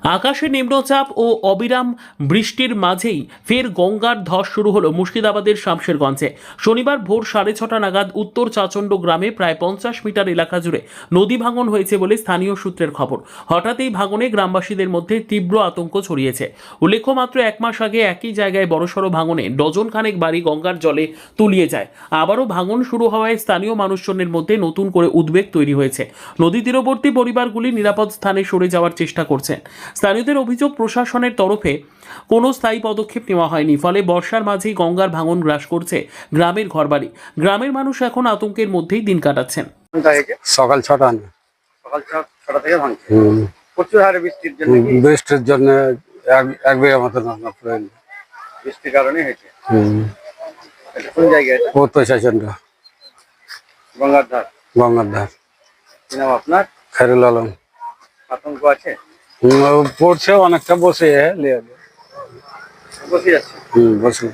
আকাশে নিম্নচাপ ও অবিরাম বৃষ্টির মাঝেই ফের গঙ্গার ধস শুরু হলো মুর্শিদাবাদের শামশেরগঞ্জে। শনিবার ভোর 6:30 নাগাদ উত্তর চাচণ্ড গ্রামে প্রায় 50 মিটার এলাকা জুড়ে নদী ভাঙন হয়েছে বলে স্থানীয় সূত্রের খবর। হঠাৎ এই ভাঙনে গ্রামবাসীদের মধ্যে তীব্র আতঙ্ক ছড়িয়েছে। উল্লেখ্য, মাত্র এক মাস আগে একই জায়গায় বড়সড় ভাঙনে ডজন খানেক বাড়ি গঙ্গার জলে তলিয়ে যায়। আবারও ভাঙন শুরু হওয়ায় স্থানীয় মানুষজনের মধ্যে নতুন করে উদ্বেগ তৈরি হয়েছে। নদী তীরবর্তী পরিবারগুলি নিরাপদ স্থানে সরে যাওয়ার চেষ্টা করছেন। স্থানীয়দের অভিযোগ, প্রশাসনের তরফে কোনো স্থায়ী পদক্ষেপ নেওয়া হয়নি, ফলে বর্ষার মাঝেই গঙ্গার ভাঙন গ্রাস করছে গ্রামের ঘরবাড়ি। গ্রামের মানুষ এখন আতঙ্কের মধ্যেই দিন কাটাচ্ছেন। সকাল 6টা সকাল 6টা থেকে ভাঙছে। প্রচুর হারে বৃষ্টির জন্য বৃষ্টির জন্য এক বিঘা মতো বৃষ্টির কারণে হয়েছে। এটা কোন জায়গায়? এটা উত্তর চাচণ্ড গঙ্গার ধার। গঙ্গার ধার। কি নাম আপনার? খায়রুল আলম। আতঙ্ক আছে? পড়ছে অনেকটা, বসে বসে যাচ্ছে। বসে।